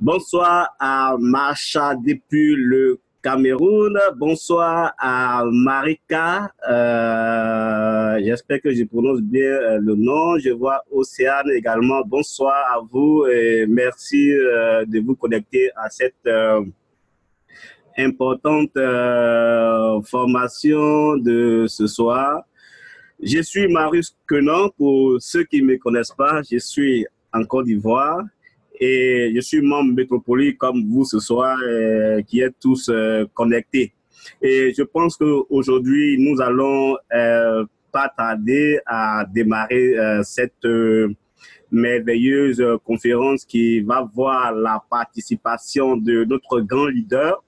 Bonsoir à Macha depuis le Cameroun. Bonsoir à Marika. J'espère que je prononce bien le nom. Je vois Océane également. Bonsoir à vous et merci de vous connecter à cette importante formation de ce soir. Je suis Marius Quenan. Pour ceux qui ne me connaissent pas, je suis en Côte d'Ivoire. Et je suis membre Métropoli comme vous ce soir, qui êtes tous connectés. Et je pense qu'aujourd'hui, nous allons pas tarder à démarrer cette merveilleuse conférence qui va voir la participation de notre grand leader,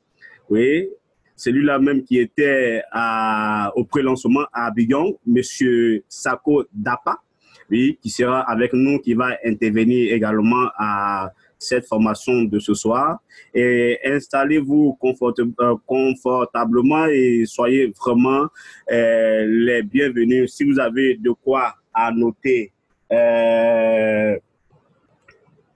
oui, celui-là même qui était au pré-lancement à Abidjan, Monsieur Sako Dapa. Oui, qui sera avec nous, qui va intervenir également à cette formation de ce soir. Et installez-vous confortablement et soyez vraiment les bienvenus. Si vous avez de quoi à noter,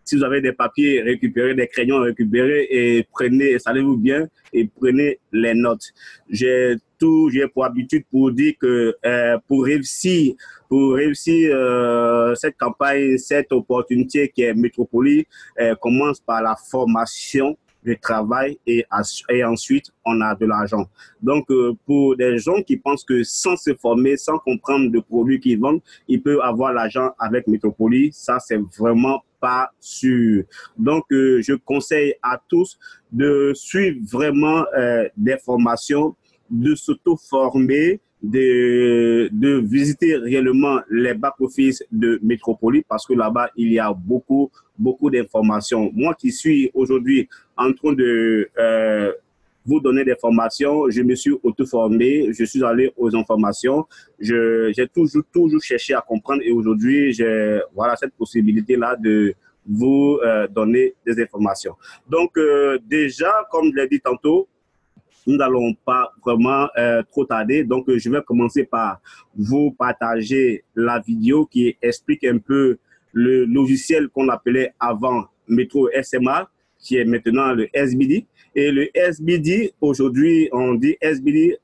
si vous avez des papiers, récupérez, des crayons, récupérez et prenez, installez-vous bien et prenez les notes. J'ai pour habitude pour dire que pour réussir cette campagne, cette opportunité qui est Métropoli, commence par la formation, le travail et ensuite on a de l'argent. Donc pour des gens qui pensent que sans se former, sans comprendre le produit qu'ils vendent, ils peuvent avoir l'argent avec Métropoli, ça c'est vraiment pas sûr. Donc je conseille à tous de suivre vraiment des formations, de s'auto-former, de visiter réellement les back-office de Métropoli parce que là-bas, il y a beaucoup d'informations. Moi qui suis aujourd'hui en train de vous donner des formations, je me suis auto-formé, je suis allé aux informations, j'ai toujours cherché à comprendre et aujourd'hui, j'ai voilà, cette possibilité-là de vous donner des informations. Donc déjà, comme je l'ai dit tantôt, nous n'allons pas vraiment trop tarder. Donc, je vais commencer par vous partager la vidéo qui explique un peu le logiciel qu'on appelait avant Métro SMA, qui est maintenant le SBD. Et le SBD, aujourd'hui, on dit SBD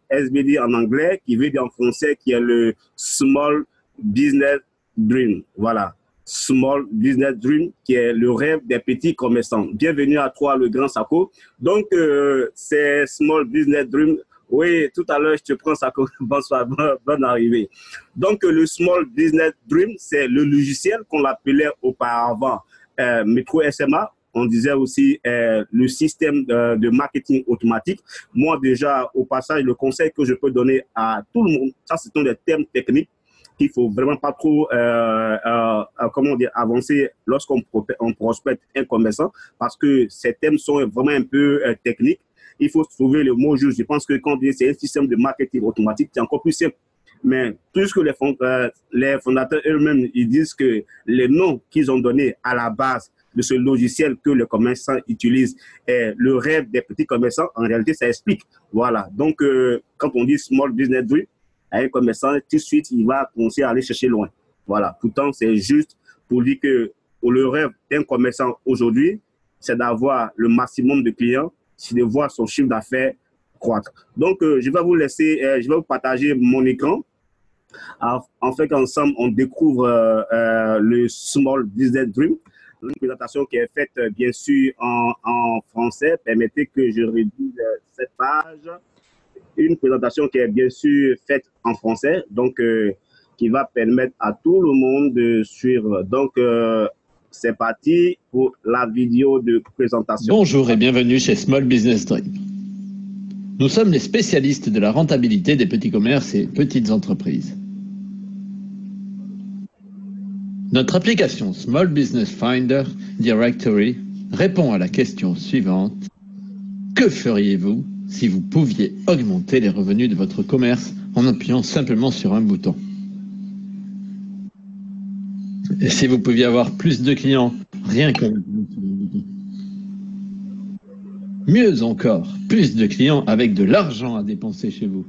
en anglais, qui veut dire en français, qui est le Small Business Dream. Voilà. Small Business Dream, qui est le rêve des petits commerçants. Bienvenue à toi, le grand Sako. Donc, c'est Small Business Dream. Oui, tout à l'heure, je te prends Sako. Bonsoir, bonne arrivée. Donc, le Small Business Dream, c'est le logiciel qu'on appelait auparavant Métro SMA. On disait aussi le système de marketing automatique. Moi, déjà, au passage, le conseil que je peux donner à tout le monde, ça, ce sont des termes techniques qu'il faut vraiment pas trop comment dire, avancer lorsqu'on prospecte un commerçant parce que ces thèmes sont vraiment un peu techniques. Il faut trouver le mot juste. Je pense que quand c'est un système de marketing automatique, c'est encore plus simple. Mais puisque les fondateurs eux-mêmes, ils disent que les noms qu'ils ont donnés à la base de ce logiciel que le commerçant utilise est le rêve des petits commerçants, en réalité, ça explique. Voilà. Donc, quand on dit Small Business Dream, un commerçant, tout de suite, il va commencer à aller chercher loin. Voilà. Pourtant, c'est juste pour dire que le rêve d'un commerçant aujourd'hui, c'est d'avoir le maximum de clients, c'est de voir son chiffre d'affaires croître. Donc, je vais vous laisser, je vais vous partager mon écran. En fait, ensemble, on découvre le Small Business Dream. Une présentation qui est faite, bien sûr, en français. Permettez que je rédige cette page. Une présentation qui est bien sûr faite en français, donc qui va permettre à tout le monde de suivre. Donc, c'est parti pour la vidéo de présentation. Bonjour et bienvenue chez Small Business Dream. Nous sommes les spécialistes de la rentabilité des petits commerces et petites entreprises. Notre application Small Business Finder Directory répond à la question suivante. Que feriez-vous si vous pouviez augmenter les revenus de votre commerce en appuyant simplement sur un bouton? Et si vous pouviez avoir plus de clients, rien qu'en appuyant sur un bouton? Mieux encore, plus de clients avec de l'argent à dépenser chez vous.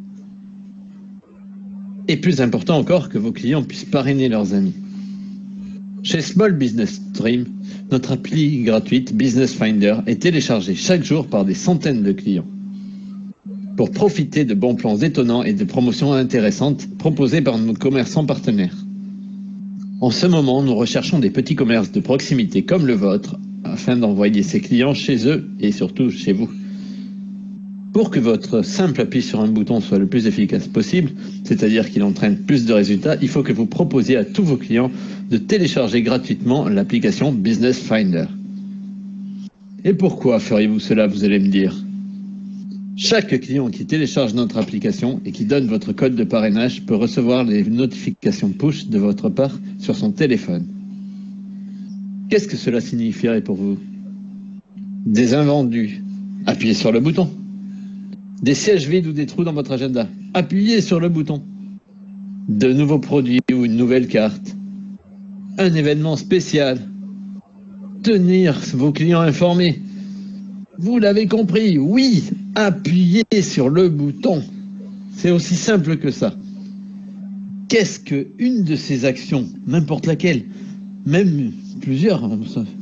Et plus important encore, que vos clients puissent parrainer leurs amis. Chez Small Business Dream, notre appli gratuite Business Finder est téléchargée chaque jour par des centaines de clients pour profiter de bons plans étonnants et de promotions intéressantes proposées par nos commerçants partenaires. En ce moment, nous recherchons des petits commerces de proximité comme le vôtre afin d'envoyer ces clients chez eux et surtout chez vous. Pour que votre simple appui sur un bouton soit le plus efficace possible, c'est-à-dire qu'il entraîne plus de résultats, il faut que vous proposiez à tous vos clients de télécharger gratuitement l'application Business Finder. Et pourquoi feriez-vous cela, vous allez me dire? Chaque client qui télécharge notre application et qui donne votre code de parrainage peut recevoir les notifications push de votre part sur son téléphone. Qu'est-ce que cela signifierait pour vous? Des invendus. Appuyez sur le bouton. Des sièges vides ou des trous dans votre agenda. Appuyez sur le bouton. De nouveaux produits ou une nouvelle carte. Un événement spécial. Tenir vos clients informés. Vous l'avez compris, oui, appuyez sur le bouton. C'est aussi simple que ça. Qu'est-ce qu'une de ces actions, n'importe laquelle, même plusieurs,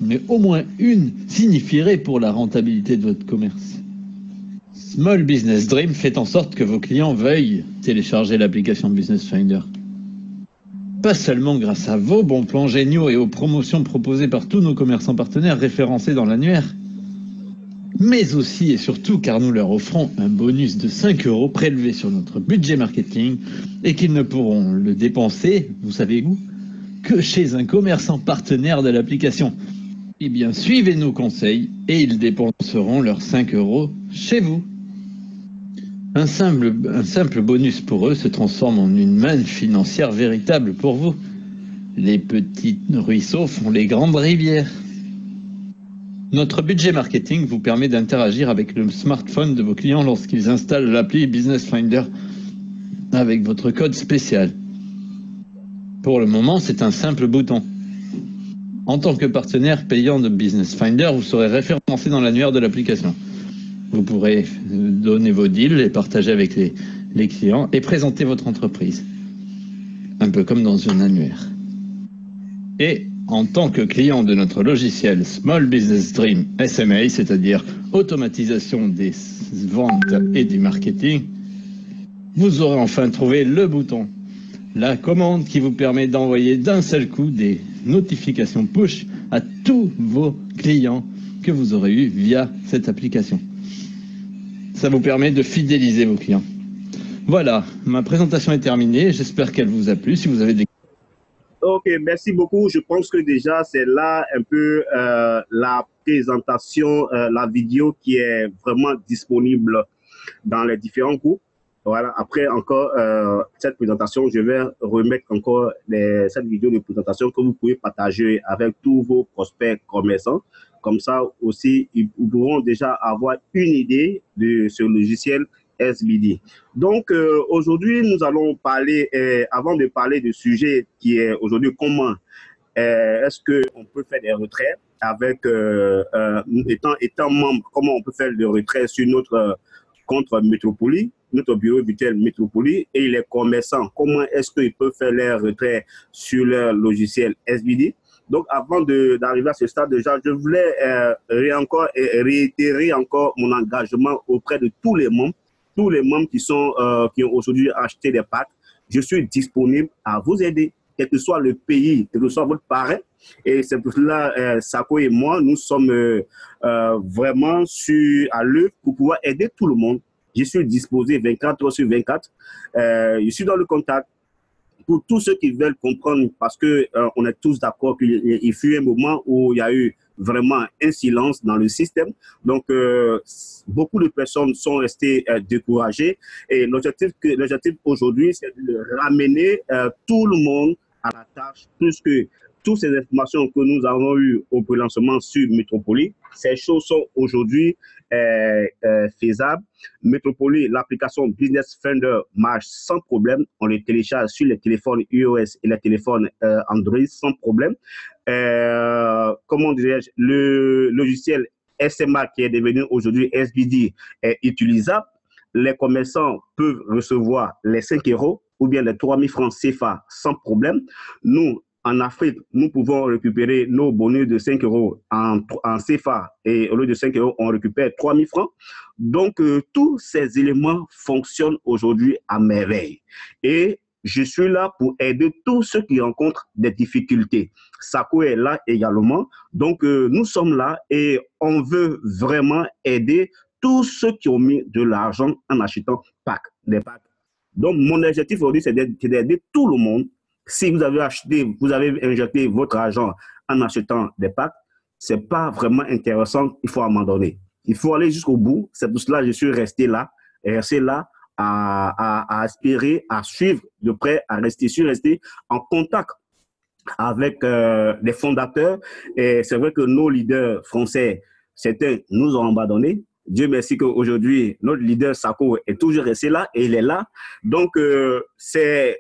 mais au moins une, signifierait pour la rentabilité de votre commerce? Small Business Dream fait en sorte que vos clients veuillent télécharger l'application Business Finder. Pas seulement grâce à vos bons plans géniaux et aux promotions proposées par tous nos commerçants partenaires référencés dans l'annuaire, mais aussi et surtout car nous leur offrons un bonus de 5 € prélevé sur notre budget marketing et qu'ils ne pourront le dépenser, vous savez où, que chez un commerçant partenaire de l'application. Eh bien, suivez nos conseils et ils dépenseront leurs 5 € chez vous. Un simple bonus pour eux se transforme en une manne financière véritable pour vous. Les petits ruisseaux font les grandes rivières. Notre budget marketing vous permet d'interagir avec le smartphone de vos clients lorsqu'ils installent l'appli Business Finder avec votre code spécial. Pour le moment, c'est un simple bouton. En tant que partenaire payant de Business Finder, vous serez référencé dans l'annuaire de l'application. Vous pourrez donner vos deals, les partager avec les clients et présenter votre entreprise. Un peu comme dans un annuaire. Et en tant que client de notre logiciel Small Business Dream SMA, c'est-à-dire automatisation des ventes et du marketing, vous aurez enfin trouvé le bouton, la commande qui vous permet d'envoyer d'un seul coup des notifications push à tous vos clients que vous aurez eus via cette application. Ça vous permet de fidéliser vos clients. Voilà, ma présentation est terminée. J'espère qu'elle vous a plu. Si vous avez des... Ok, merci beaucoup. Je pense que déjà, c'est là un peu la présentation, la vidéo qui est vraiment disponible dans les différents groupes. Voilà, après encore cette présentation, je vais remettre encore cette vidéo de présentation que vous pouvez partager avec tous vos prospects commerçants. Comme ça aussi, ils pourront déjà avoir une idée de ce logiciel SBD. Donc, aujourd'hui, nous allons parler, avant de parler du sujet qui est aujourd'hui comment est-ce qu'on peut faire des retraits avec, étant membre, comment on peut faire des retraits sur notre compte Métropolis, notre bureau virtuel Métropolis, et les commerçants, comment est-ce qu'ils peuvent faire leurs retraits sur leur logiciel SBD. Donc, avant d'arriver à ce stade, déjà, je voulais réitérer encore mon engagement auprès de tous les membres qui ont aujourd'hui acheté des packs. Je suis disponible à vous aider, quel que soit le pays, quel que soit votre parrain. Et c'est pour cela, Sako et moi, nous sommes vraiment à l'œuvre pour pouvoir aider tout le monde. Je suis disposé 24 heures sur 24. Je suis dans le contact. Pour tous ceux qui veulent comprendre, parce que on est tous d'accord qu'il fut un moment où il y a eu vraiment un silence dans le système. Donc, beaucoup de personnes sont restées découragées. Et l'objectif aujourd'hui, c'est de ramener tout le monde à la tâche, puisque toutes ces informations que nous avons eues au lancement sur Métropolis, ces choses sont aujourd'hui faisables. Métropolis, l'application Business Finder marche sans problème. On les télécharge sur les téléphones iOS et les téléphones Android sans problème. Comment dirais-je, le logiciel SMA qui est devenu aujourd'hui SBD est utilisable. Les commerçants peuvent recevoir les 5 € ou bien les 3 000 francs CFA sans problème. Nous, En Afrique, nous pouvons récupérer nos bonus de 5 euros en CFA et au lieu de 5 euros, on récupère 3 000 francs. Donc, tous ces éléments fonctionnent aujourd'hui à merveille. Et je suis là pour aider tous ceux qui rencontrent des difficultés. Sako est là également. Donc, nous sommes là et on veut vraiment aider tous ceux qui ont mis de l'argent en achetant des packs. Donc, mon objectif aujourd'hui, c'est d'aider tout le monde. Si vous avez injecté votre argent en achetant des packs, ce n'est pas vraiment intéressant, il faut abandonner. Il faut aller jusqu'au bout. C'est pour cela que je suis resté là à aspirer, à suivre de près, à rester en contact avec les fondateurs. Et c'est vrai que nos leaders français, certains nous ont abandonnés. Dieu merci qu'aujourd'hui, notre leader Sako est toujours resté là et il est là. Donc, c'est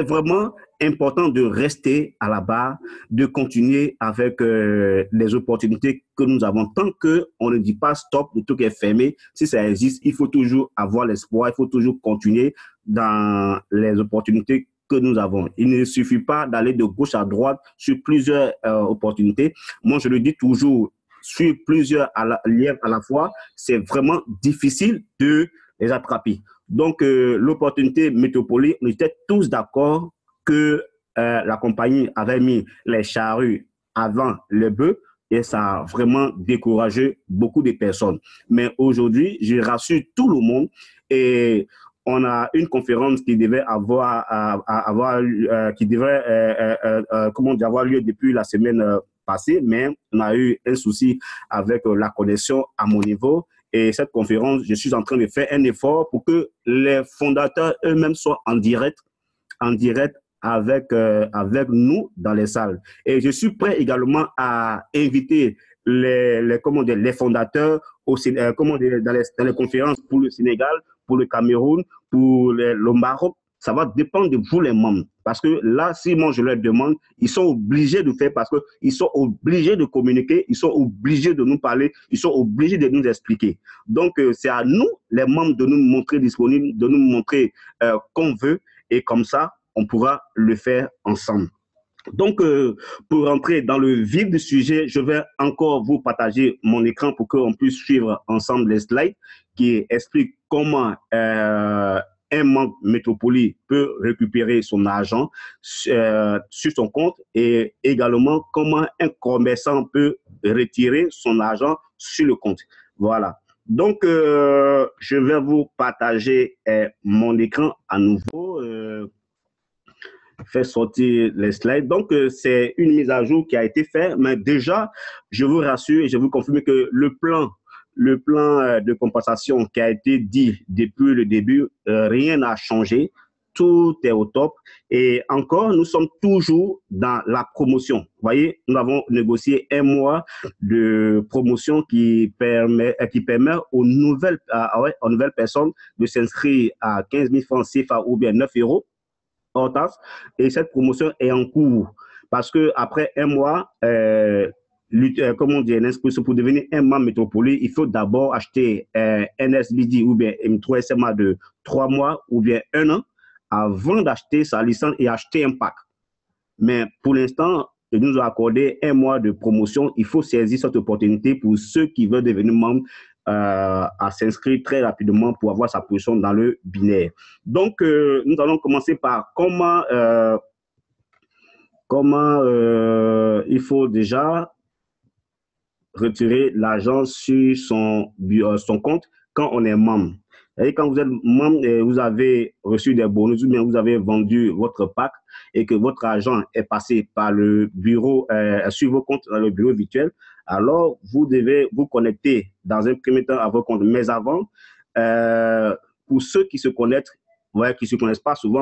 vraiment important de rester à la barre, de continuer avec les opportunités que nous avons. Tant qu'on ne dit pas stop, le truc est fermé, si ça existe, il faut toujours avoir l'espoir, il faut toujours continuer dans les opportunités que nous avons. Il ne suffit pas d'aller de gauche à droite sur plusieurs opportunités. Moi, je le dis toujours, sur plusieurs liens à la fois, c'est vraiment difficile de les attraper. Donc, l'opportunité Métropolis, on était tous d'accord que la compagnie avait mis les charrues avant le bœuf et ça a vraiment découragé beaucoup de personnes. Mais aujourd'hui, je rassure tout le monde et on a une conférence qui devait avoir lieu depuis la semaine passée, mais on a eu un souci avec la connexion à mon niveau. Et cette conférence, je suis en train de faire un effort pour que les fondateurs eux-mêmes soient en direct avec nous dans les salles. Et je suis prêt également à inviter les fondateurs dans les conférences pour le Sénégal, pour le Cameroun, pour le Maroc. Ça va dépendre de vous les membres. Parce que là, si moi je leur demande, ils sont obligés de faire parce qu'ils sont obligés de communiquer, ils sont obligés de nous parler, ils sont obligés de nous expliquer. Donc, c'est à nous, les membres, de nous montrer disponibles, de nous montrer qu'on veut et comme ça, on pourra le faire ensemble. Donc, pour rentrer dans le vif du sujet, je vais encore vous partager mon écran pour qu'on puisse suivre ensemble les slides qui expliquent comment un membre Métropolis peut récupérer son argent sur son compte et également comment un commerçant peut retirer son argent sur le compte. Voilà. Donc, je vais vous partager mon écran à nouveau. Faire sortir les slides. Donc, c'est une mise à jour qui a été faite, mais déjà, je vous rassure et je vous confirme que le plan de compensation qui a été dit depuis le début, rien n'a changé. Tout est au top. Et encore, nous sommes toujours dans la promotion. Vous voyez, nous avons négocié 1 mois de promotion qui permet aux nouvelles personnes de s'inscrire à 15 000 francs CFA ou bien 9 euros. Et cette promotion est en cours parce que après 1 mois, l'inscription pour devenir un membre Métropolis, il faut d'abord acheter un SBD ou bien M3 SMA de 3 mois ou bien 1 an avant d'acheter sa licence et acheter un pack. Mais pour l'instant, ils nous ont accordé 1 mois de promotion. Il faut saisir cette opportunité pour ceux qui veulent devenir membres à s'inscrire très rapidement pour avoir sa position dans le binaire. Donc, nous allons commencer par comment il faut déjà retirer l'argent sur son compte quand on est membre. Et quand vous êtes membre et vous avez reçu des bonus ou bien vous avez vendu votre pack et que votre argent est passé par le bureau, sur vos comptes dans le bureau virtuel, alors vous devez vous connecter dans un premier temps à vos comptes. Mais avant, pour ceux qui se connectent, qui ne se connaissent pas souvent,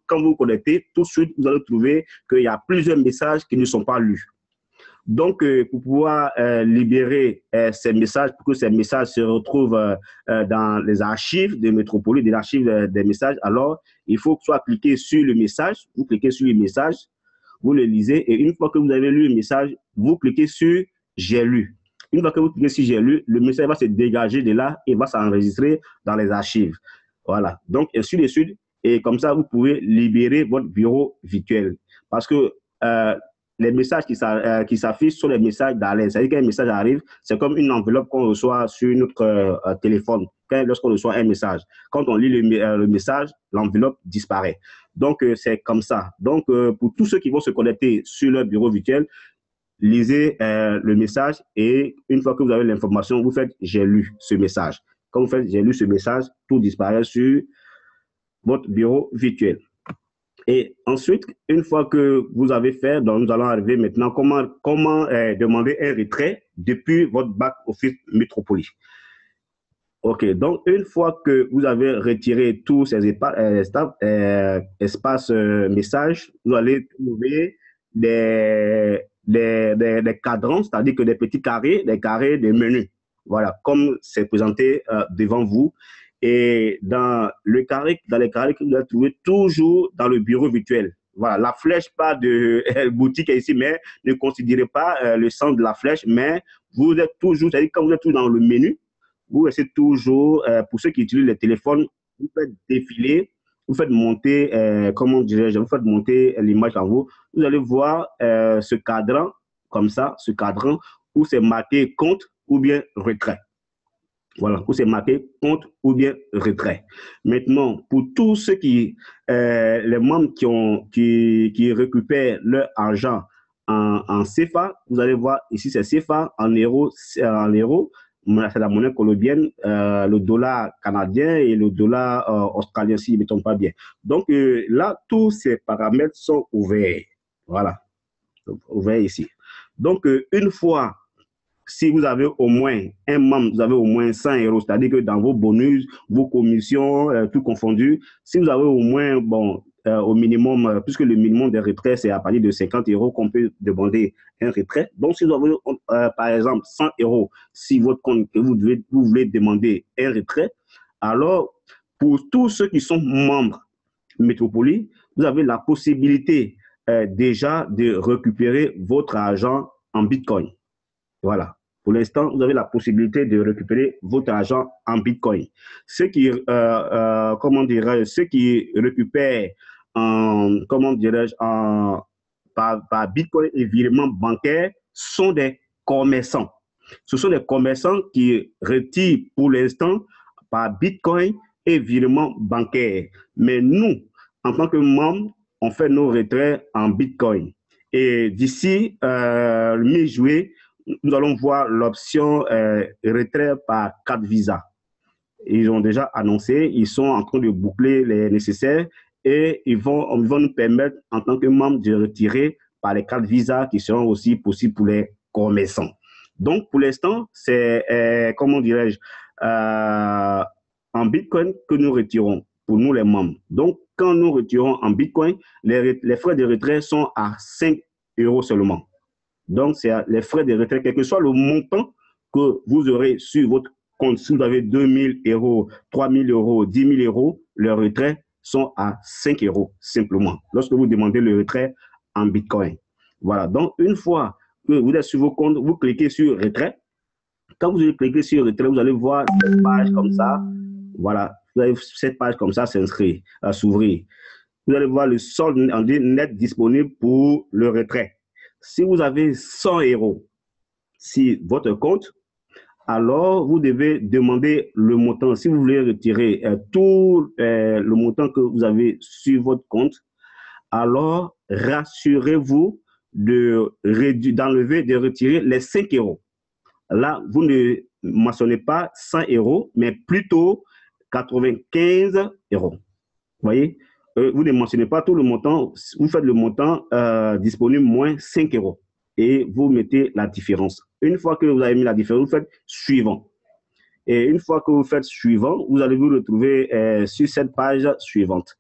quand vous vous connectez, tout de suite, vous allez trouver qu'il y a plusieurs messages qui ne sont pas lus. Donc, pour pouvoir libérer ces messages, pour que ces messages se retrouvent dans les archives de Métropolis, des archives des messages, alors il faut soit cliquer sur le message, vous cliquez sur le message, vous le lisez, et une fois que vous avez lu le message, vous cliquez sur « J'ai lu ». Une fois que vous cliquez sur « J'ai lu », le message va se dégager de là et va s'enregistrer dans les archives. Voilà. Donc, ainsi de suite. Et comme ça, vous pouvez libérer votre bureau virtuel. parce que les messages qui s'affichent sont les messages d'alerte. C'est-à-dire qu'un message arrive, c'est comme une enveloppe qu'on reçoit sur notre téléphone lorsqu'on reçoit un message. Quand on lit le message, l'enveloppe disparaît. Donc, c'est comme ça. Donc, pour tous ceux qui vont se connecter sur leur bureau virtuel, lisez le message et une fois que vous avez l'information, vous faites « j'ai lu ce message ». Quand vous faites « j'ai lu ce message », tout disparaît sur votre bureau virtuel. Et ensuite, une fois que vous avez fait, donc nous allons arriver maintenant comment demander un retrait depuis votre back-office Metropoly. OK, donc une fois que vous avez retiré tous ces espaces messages, vous allez trouver des cadrans, c'est-à-dire que des petits carrés, des carrés de menus. Voilà, comme c'est présenté devant vous. Et dans les carrés que vous allez trouver toujours dans le bureau virtuel. Voilà, la flèche, pas de boutique ici, mais ne considérez pas le centre de la flèche, mais vous êtes toujours, c'est-à-dire quand vous êtes toujours dans le menu, vous restez toujours, pour ceux qui utilisent les téléphones, vous faites défiler, vous faites monter, comment dirais-je, vous faites monter l'image en vous. Vous allez voir ce cadran, comme ça, ce cadran, où c'est marqué compte ou bien retrait. Voilà, où c'est marqué compte ou bien retrait. Maintenant, pour tous ceux les membres qui récupèrent leur argent en CFA, vous allez voir ici, c'est CFA en euros, c'est la monnaie colombienne, le dollar canadien et le dollar australien, si je ne me trompe pas bien. Donc là, tous ces paramètres sont ouverts. Voilà, ouverts ici. Donc, une fois, si vous avez au moins un membre, vous avez au moins 100 euros, c'est-à-dire que dans vos bonus, vos commissions, tout confondu, si vous avez au moins, bon, au minimum, puisque le minimum des retraits, c'est à partir de 50 euros qu'on peut demander un retrait. Donc, si vous avez, par exemple, 100 euros, si votre compte, que vous voulez demander un retrait, alors, pour tous ceux qui sont membres Metropoly, vous avez la possibilité déjà de récupérer votre argent en Bitcoin. Voilà. Pour l'instant, vous avez la possibilité de récupérer votre argent en Bitcoin. Ceux qui, ceux qui récupèrent par Bitcoin et virement bancaire sont des commerçants. Ce sont des commerçants qui retirent pour l'instant par Bitcoin et virement bancaire. Mais nous, en tant que membres, on fait nos retraits en Bitcoin. Et d'ici mi-juillet, nous allons voir l'option retrait par carte Visa. Ils ont déjà annoncé, ils sont en train de boucler les nécessaires et ils vont nous permettre, en tant que membres, de retirer par les cartes Visa qui seront aussi possibles pour les commerçants. Donc, pour l'instant, c'est, comment dirais-je, en Bitcoin que nous retirons pour nous les membres. Donc, quand nous retirons en Bitcoin, les frais de retrait sont à 5 euros seulement. Donc, c'est les frais de retrait, quel que soit le montant que vous aurez sur votre compte. Si vous avez 2 000 euros, 3 000 euros, 10 000 euros, les retraits sont à 5 euros simplement, lorsque vous demandez le retrait en Bitcoin. Voilà, donc une fois que vous êtes sur vos comptes, vous cliquez sur retrait. Quand vous cliquez sur retrait, vous allez voir cette page comme ça. Voilà, vous avez cette page comme ça s'ouvrir. Vous allez voir le solde net disponible pour le retrait. Si vous avez 100 euros sur votre compte, alors vous devez demander le montant. Si vous voulez retirer tout le montant que vous avez sur votre compte, alors rassurez-vous d'enlever, de retirer les 5 euros. Là, vous ne mentionnez pas 100 euros, mais plutôt 95 euros. Vous voyez? Vous ne mentionnez pas tout le montant, vous faites le montant disponible moins 5 euros et vous mettez la différence. Une fois que vous avez mis la différence, vous faites suivant. Et une fois que vous faites suivant, vous allez vous retrouver sur cette page suivante.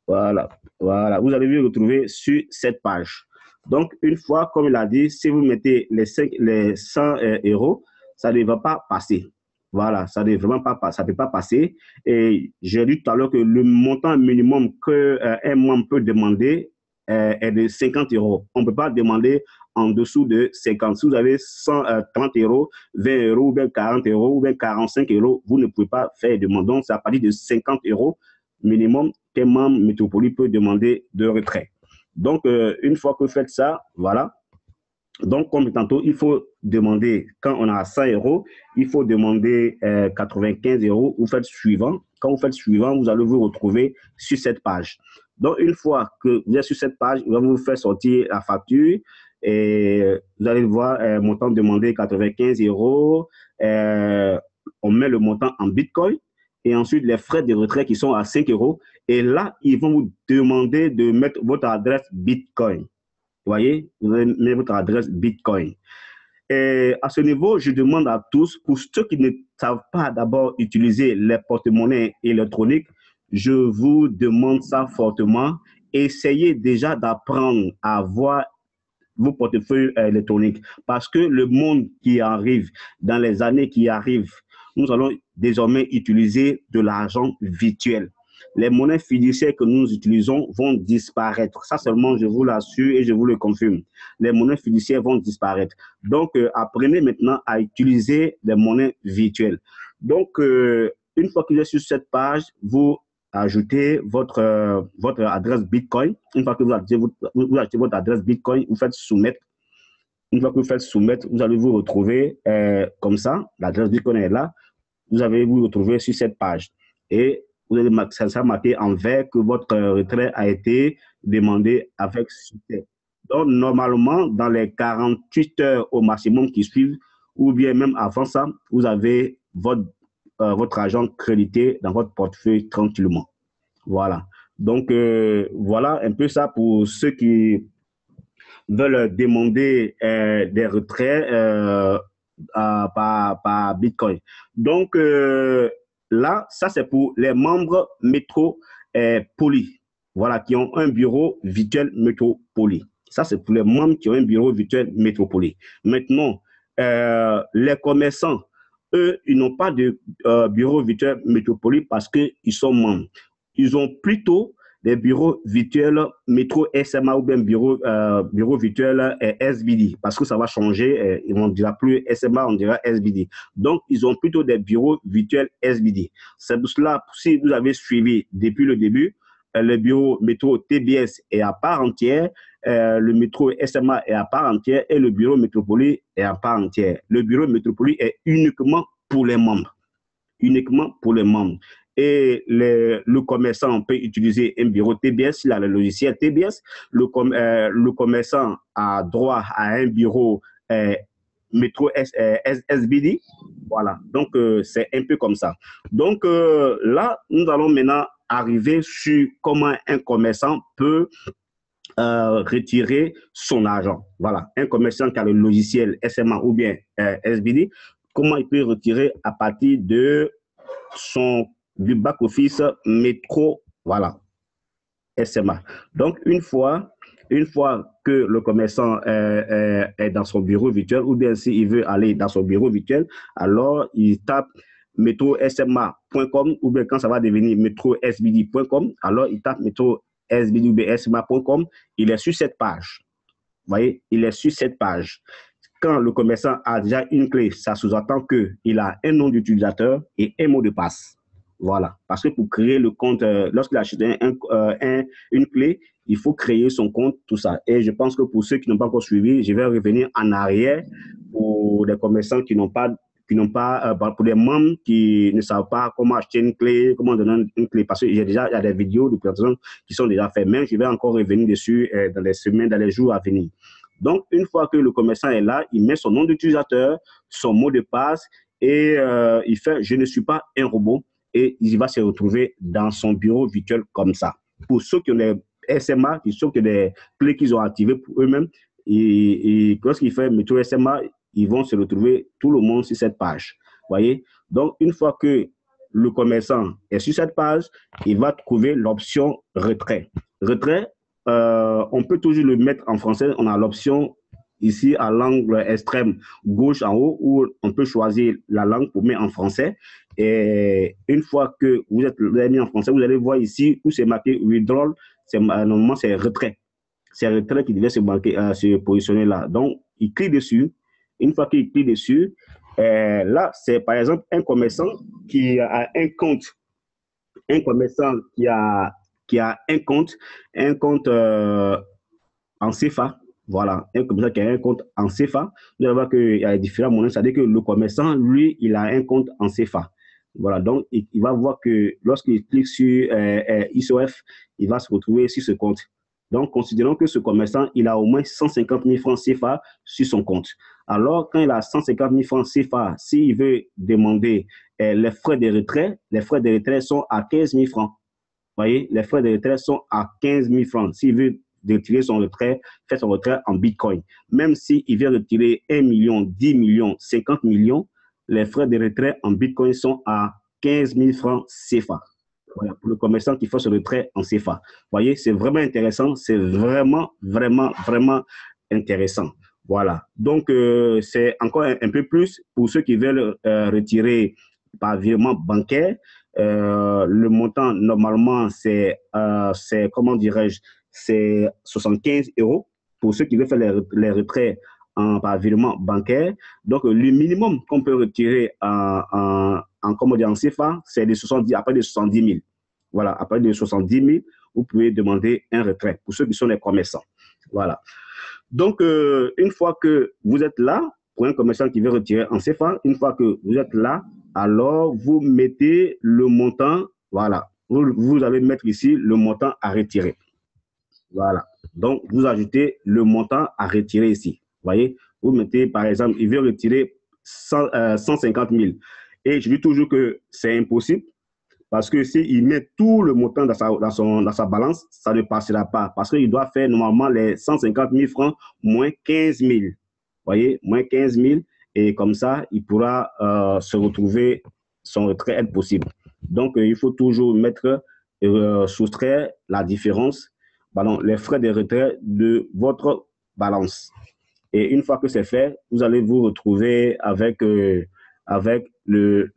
Voilà, voilà, vous allez vous retrouver sur cette page. Donc, une fois, comme il a dit, si vous mettez les 100 euros, ça ne va pas passer. Voilà, ça ne vraiment pas, ça peut pas passer. Et j'ai dit tout à l'heure que le montant minimum qu'un membre peut demander est de 50 euros. On ne peut pas demander en dessous de 50. Si vous avez 130 euros, 20 euros, ou bien 40 euros, ou bien 45 euros, vous ne pouvez pas faire de demande. Donc, c'est à partir de 50 euros minimum qu'un membre Metropoly peut demander de retrait. Donc, une fois que vous faites ça, voilà. Donc, comme tantôt, il faut demander, quand on a 100 euros, il faut demander 95 euros. Vous faites suivant. Quand vous faites suivant, vous allez vous retrouver sur cette page. Donc, une fois que vous êtes sur cette page, il va vous faire sortir la facture et vous allez voir montant demandé 95 euros. On met le montant en Bitcoin et ensuite les frais de retrait qui sont à 5 euros. Et là, ils vont vous demander de mettre votre adresse Bitcoin. Vous voyez, vous allez mettre votre adresse Bitcoin. Et à ce niveau, je demande à tous, pour ceux qui ne savent pas d'abord utiliser les porte-monnaies électroniques, je vous demande ça fortement. Essayez déjà d'apprendre à voir vos portefeuilles électroniques parce que le monde qui arrive, dans les années qui arrivent, nous allons désormais utiliser de l'argent virtuel. Les monnaies fiduciaires que nous utilisons vont disparaître. Ça seulement, je vous l'assure et je vous le confirme. Les monnaies fiduciaires vont disparaître. Donc, apprenez maintenant à utiliser des monnaies virtuelles. Donc, une fois que vous êtes sur cette page, vous ajoutez votre adresse Bitcoin. Une fois que vous ajoutez votre adresse Bitcoin, vous faites soumettre. Une fois que vous faites soumettre, vous allez vous retrouver comme ça. L'adresse Bitcoin est là. Vous allez vous retrouver sur cette page. Et vous allez marquer en vert que votre retrait a été demandé avec succès. Donc, normalement, dans les 48 heures au maximum qui suivent, ou bien même avant ça, vous avez votre argent crédité dans votre portefeuille tranquillement. Voilà. Donc, voilà un peu ça pour ceux qui veulent demander des retraits par Bitcoin. Donc, là, ça, c'est pour les membres métropolis, voilà, qui ont un bureau virtuel métropolis. Ça, c'est pour les membres qui ont un bureau virtuel métropolis. Maintenant, les commerçants, eux, ils n'ont pas de bureau virtuel métropolis parce qu'ils sont membres. Ils ont plutôt des bureaux virtuels métro SMA ou bien bureau virtuel SBD parce que ça va changer. On ne dira plus SMA, on dira SBD. Donc, ils ont plutôt des bureaux virtuels SBD. C'est pour cela, si vous avez suivi depuis le début, le bureau métro TBS est à part entière, le métro SMA est à part entière et le bureau métropolis est à part entière. Le bureau métropolis est uniquement pour les membres. Uniquement pour les membres. Et le commerçant peut utiliser un bureau TBS, il a le logiciel TBS. Le commerçant a droit à un bureau métro SBD. Voilà, donc c'est un peu comme ça. Donc là, nous allons maintenant arriver sur comment un commerçant peut retirer son argent. Voilà, un commerçant qui a le logiciel SMA ou bien SBD, comment il peut retirer à partir de du back-office métro, voilà, SMA. Donc, une fois que le commerçant est dans son bureau virtuel, ou bien s'il veut aller dans son bureau virtuel, alors il tape metrosma.com, ou bien quand ça va devenir metrosbd.com, alors il tape metrosbd ou bien sma.com, il est sur cette page. Vous voyez, il est sur cette page. Quand le commerçant a déjà une clé, ça sous-entend qu'il a un nom d'utilisateur et un mot de passe. Voilà. Parce que pour créer le compte, lorsqu'il achète une clé, il faut créer son compte, tout ça. Et je pense que pour ceux qui n'ont pas encore suivi, je vais revenir en arrière pour les commerçants qui n'ont pas, pour les membres qui ne savent pas comment acheter une clé, comment donner une clé. Parce qu'il y a des vidéos de présentation qui sont déjà faites. Mais je vais encore revenir dessus dans les semaines, dans les jours à venir. Donc, une fois que le commerçant est là, il met son nom d'utilisateur, son mot de passe et il fait « Je ne suis pas un robot » et il va se retrouver dans son bureau virtuel comme ça. Pour ceux qui ont des SMA, ceux qui ont des clés qu'ils ont activées pour eux-mêmes, et lorsqu'il fait métro SMA, ils vont se retrouver tout le monde sur cette page. Voyez? Donc, une fois que le commerçant est sur cette page, il va trouver l'option « Retrait ». Retrait, on peut toujours le mettre en français. On a l'option ici à l'angle extrême gauche en haut où on peut choisir la langue pour mettre en français. Et une fois que vous avez mis en français, vous allez voir ici où c'est marqué withdrawal. Normalement, c'est retrait. C'est retrait qui devait se positionner là. Donc, il clique dessus. Une fois qu'il clique dessus, là, c'est par exemple un commerçant qui a un compte. Un commerçant qui a un compte en CFA. Voilà, un commerçant qui a un compte en CFA, vous allez voir qu'il y a différentes monnaies, c'est-à-dire que le commerçant, lui, il a un compte en CFA. Voilà, donc il va voir que lorsqu'il clique sur ISOF, il va se retrouver sur ce compte. Donc, considérons que ce commerçant, il a au moins 150 000 francs CFA sur son compte. Alors, quand il a 150 000 francs CFA, s'il veut demander les frais de retrait sont à 15 000 francs. Vous voyez, les frais de retrait sont à 15 000 francs. S'il veut retirer son retrait, faire son retrait en Bitcoin. Même s'il veut retirer 1 million, 10 millions, 50 millions, les frais de retrait en Bitcoin sont à 15 000 francs CFA. Voilà, pour le commerçant qui fait ce retrait en CFA. Vous voyez, c'est vraiment intéressant. C'est vraiment, vraiment, vraiment intéressant. Voilà. Donc, c'est encore un peu plus pour ceux qui veulent retirer par virement bancaire. Le montant, normalement, c'est comment dirais-je, c'est 75 € pour ceux qui veulent faire les retraits par virement bancaire. Donc, le minimum qu'on peut retirer comment dire, en CFA, c'est après les 70 000. Voilà, après les 70 000, vous pouvez demander un retrait pour ceux qui sont les commerçants. Voilà. Donc, une fois que vous êtes là, pour un commerçant qui veut retirer en CFA, une fois que vous êtes là, alors vous mettez le montant, voilà, vous allez mettre ici le montant à retirer. Voilà. Donc, vous ajoutez le montant à retirer ici. Vous voyez, vous mettez, par exemple, il veut retirer 150 000. Et je dis toujours que c'est impossible parce que s'il met tout le montant dans sa balance, ça ne passera pas parce qu'il doit faire normalement les 150 000 francs moins 15 000. Vous voyez, moins 15 000. Et comme ça, il pourra se retrouver, son retrait est possible. Donc, il faut toujours soustraire la différence, les frais de retrait de votre balance. Et une fois que c'est fait, vous allez vous retrouver avec le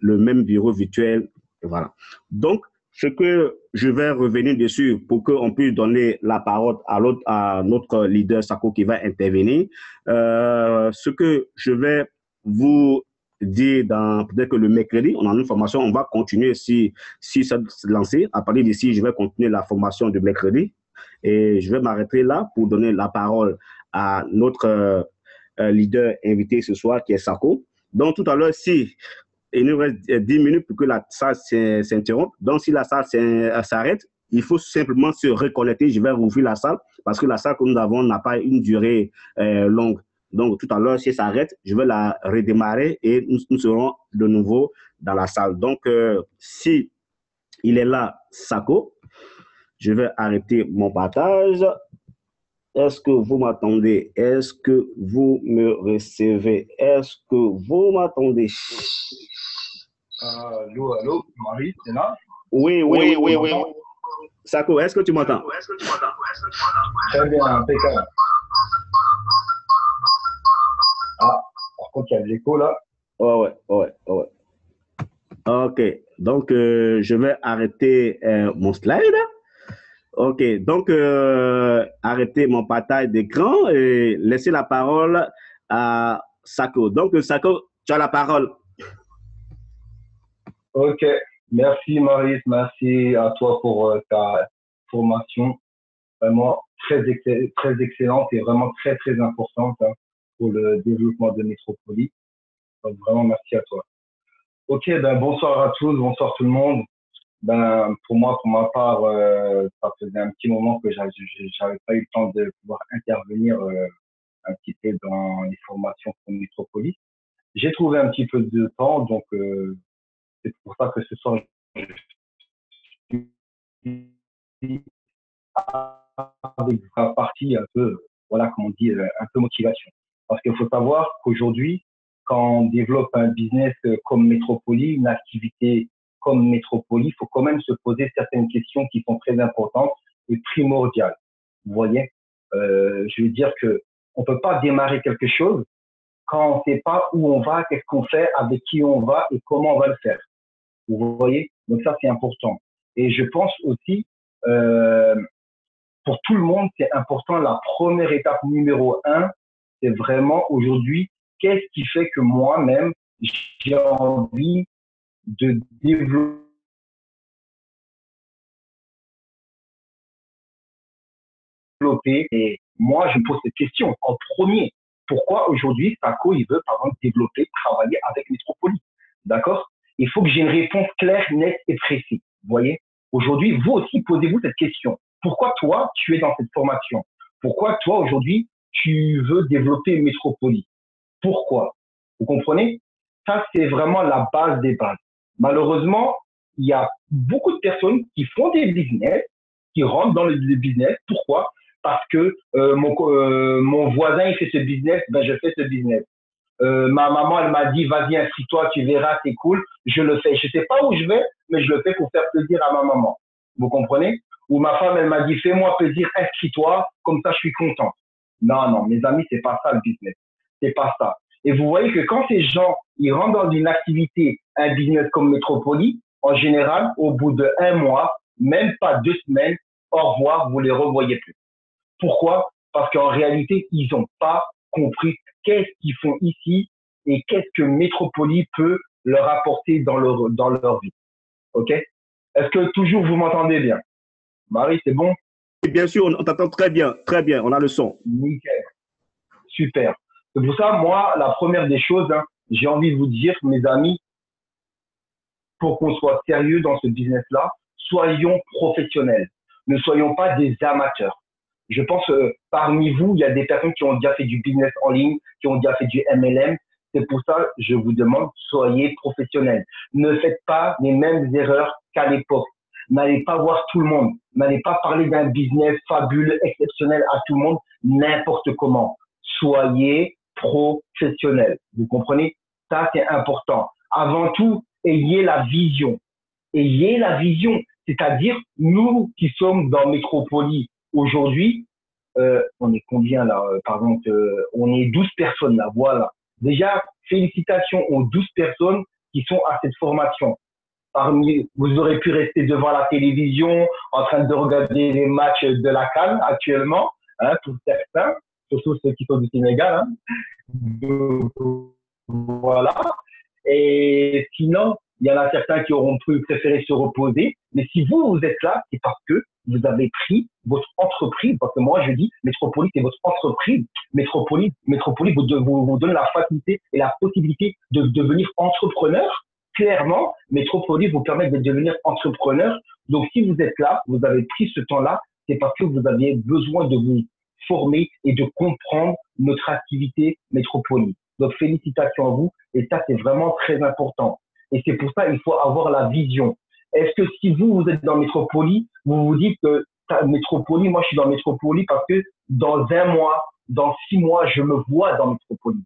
même bureau virtuel. Voilà. Donc, ce que je vais revenir dessus pour qu'on puisse donner la parole à notre leader Sako qui va intervenir, ce que je vais vous dire peut-être que le mercredi, on a une formation, on va continuer si ça se lancer. À partir d'ici, je vais continuer la formation de mercredi et je vais m'arrêter là pour donner la parole à notre leader invité ce soir qui est Sako. Donc, tout à l'heure, si il nous reste 10 minutes pour que la salle s'interrompe. Donc, si la salle s'arrête, il faut simplement se reconnecter. Je vais rouvrir la salle parce que la salle que nous avons n'a pas une durée longue. Donc, tout à l'heure, si ça s'arrête, je vais la redémarrer et nous serons de nouveau dans la salle. Donc, si il est là, Sako, je vais arrêter mon partage. Est-ce que vous m'attendez? Est-ce que vous me recevez? Est-ce que vous m'attendez? Allô, Marie, c'est là? Oui. Sako, est-ce que tu m'entends? Très bien, impeccable. Ah, par contre, il y a de l'écho là. Ouais. Ok, donc je vais arrêter mon slide. Ok, donc arrêter mon partage d'écran et laisser la parole à Sako. Donc, Sako, tu as la parole. Ok, merci Marie, merci à toi pour ta formation. Vraiment très excellente et vraiment très importante pour le développement de Métropolie. Donc vraiment merci à toi. Ok, bonsoir à tous, bonsoir tout le monde. Pour moi, pour ma part, ça faisait un petit moment que j'avais pas eu le temps de pouvoir intervenir un petit peu dans les formations pour Métropolis. J'ai trouvé un petit peu de temps, donc c'est pour ça que ce soir, je suis avec la partie un peu, voilà, comme on dit, un peu motivation. Parce qu'il faut savoir qu'aujourd'hui, quand on développe un business comme Métropolis, une activité comme Métropolis, il faut quand même se poser certaines questions qui sont très importantes et primordiales. Vous voyez, je veux dire que on peut pas démarrer quelque chose quand on sait pas où on va, qu'est-ce qu'on fait, avec qui on va et comment on va le faire. Vous voyez, donc ça c'est important. Et je pense aussi, pour tout le monde, c'est important. La première étape numéro 1, c'est vraiment aujourd'hui, qu'est-ce qui fait que moi-même, j'ai envie de développer moi, je me pose cette question en premier. Pourquoi aujourd'hui, Sako, il veut, par exemple, développer, travailler avec Métropolis? D'accord? Il faut que j'ai une réponse claire, nette et précise. Vous voyez? Aujourd'hui, vous aussi, posez-vous cette question. Pourquoi toi, tu es dans cette formation? Pourquoi toi, aujourd'hui, tu veux développer Métropolis? Pourquoi? Vous comprenez? Ça, c'est vraiment la base des bases. Malheureusement, il y a beaucoup de personnes qui font des business, qui rentrent dans le business. Pourquoi? Parce que mon voisin, il fait ce business, ben je fais ce business. Ma maman, elle m'a dit, vas-y, inscris-toi, tu verras, c'est cool. Je le fais. Je sais pas où je vais, mais je le fais pour faire plaisir à ma maman. Vous comprenez? Ou ma femme, elle m'a dit, fais-moi plaisir, inscris-toi, comme ça, je suis content. Non, non, mes amis, c'est pas ça le business. C'est pas ça. Et vous voyez que quand ces gens, ils rentrent dans une activité, un business comme Métropolis, en général, au bout de 1 mois, même pas 2 semaines, au revoir, vous les revoyez plus. Pourquoi? Parce qu'en réalité, ils n'ont pas compris qu'est-ce qu'ils font ici et qu'est-ce que Métropolis peut leur apporter dans leur vie. OK? Est-ce que toujours vous m'entendez bien? Marie, c'est bon? Et bien sûr, on t'entend très bien, on a le son. Nickel. Super. C'est pour ça, moi, la première des choses, hein, j'ai envie de vous dire, mes amis, pour qu'on soit sérieux dans ce business-là, soyons professionnels. Ne soyons pas des amateurs. Je pense parmi vous, il y a des personnes qui ont déjà fait du business en ligne, qui ont déjà fait du MLM. C'est pour ça je vous demande, soyez professionnels. Ne faites pas les mêmes erreurs qu'à l'époque. N'allez pas voir tout le monde. N'allez pas parler d'un business fabuleux, exceptionnel à tout le monde, n'importe comment. Soyez professionnels. Vous comprenez? Ça, c'est important. Avant tout, ayez la vision. Ayez la vision. C'est-à-dire, nous qui sommes dans Métropolis, aujourd'hui, on est combien là? Par exemple, on est 12 personnes là, voilà. Déjà, félicitations aux 12 personnes qui sont à cette formation. Parmi, vous aurez pu rester devant la télévision en train de regarder les matchs de la CAN actuellement, hein, pour certains, surtout ceux qui sont du Sénégal. Hein. Donc, voilà. Et sinon, il y en a certains qui auront préféré se reposer. Mais si vous êtes là, c'est parce que vous avez pris votre entreprise. Parce que moi, je dis, Métropolis, c'est votre entreprise. Métropolis vous donne la facilité et la possibilité de devenir entrepreneur. Clairement, Métropolis vous permet de devenir entrepreneur. Donc, si vous êtes là, vous avez pris ce temps-là, c'est parce que vous aviez besoin de vous former et de comprendre notre activité Métropolis. Donc, félicitations à vous. Et ça, c'est vraiment très important. Et c'est pour ça qu'il faut avoir la vision. Est-ce que si vous êtes dans Métropolis, vous vous dites que Métropolis, moi, je suis dans Métropolis parce que dans 1 mois, dans 6 mois, je me vois dans Métropolis.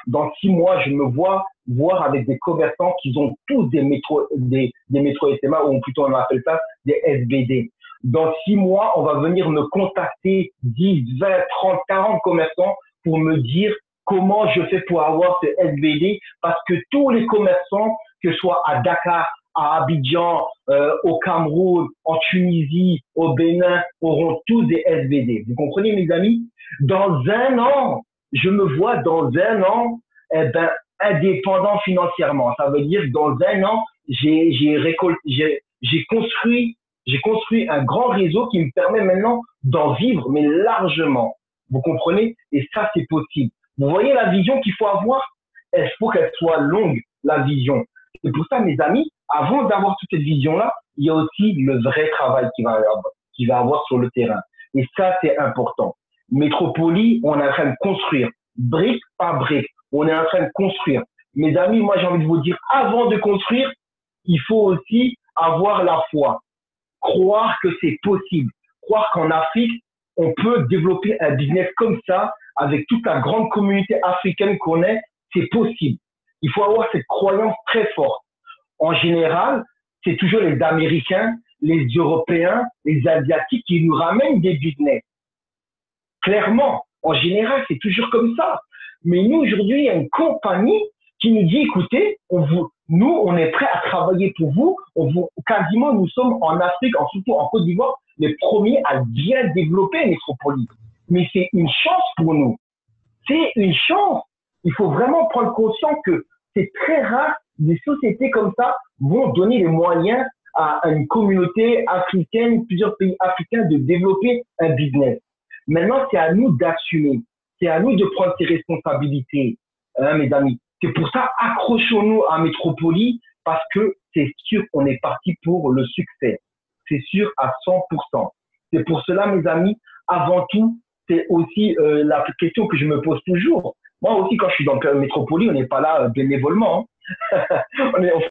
Dans 6 mois, je me vois voir avec des commerçants qui ont tous des métros SMA, ou plutôt on appelle ça des SBD. Dans 6 mois, on va venir me contacter 10, 20, 30, 40 commerçants pour me dire comment je fais pour avoir ce SBD, parce que tous les commerçants, que ce soit à Dakar, à Abidjan, au Cameroun, en Tunisie, au Bénin, auront tous des SBD. Vous comprenez, mes amis? Dans 1 an, je me vois dans 1 an, indépendant financièrement. Ça veut dire que dans 1 an, j'ai construit un grand réseau qui me permet maintenant d'en vivre, mais largement. Vous comprenez? Et ça, c'est possible. Vous voyez la vision qu'il faut avoir? Il faut qu'elle soit longue, la vision. C'est pour ça, mes amis, avant d'avoir toute cette vision-là, il y a aussi le vrai travail qu'il va avoir sur le terrain. Et ça, c'est important. Métropolis, on est en train de construire, brique par brique. On est en train de construire. Mes amis, moi, j'ai envie de vous dire, avant de construire, il faut aussi avoir la foi. Croire que c'est possible. Croire qu'en Afrique, on peut développer un business comme ça, avec toute la grande communauté africaine qu'on est, c'est possible. Il faut avoir cette croyance très forte. En général, c'est toujours les Américains, les Européens, les Asiatiques qui nous ramènent des business. Clairement, en général, c'est toujours comme ça. Mais nous, aujourd'hui, il y a une compagnie qui nous dit, écoutez, nous, on est prêts à travailler pour vous. Quasiment, nous sommes en Afrique, surtout en Côte d'Ivoire, les premiers à bien développer Métropolis. Mais c'est une chance pour nous. C'est une chance. Il faut vraiment prendre conscience que c'est très rare des sociétés comme ça vont donner les moyens à une communauté africaine, plusieurs pays africains de développer un business. Maintenant, c'est à nous d'assumer. C'est à nous de prendre ces responsabilités, hein, mes amis. C'est pour ça, accrochons-nous à Métropolie parce que c'est sûr qu'on est parti pour le succès. C'est sûr à 100%. C'est pour cela, mes amis, avant tout, c'est aussi la question que je me pose toujours. Moi aussi, quand je suis dans le Métropolie, on n'est pas là bénévolement. Hein. On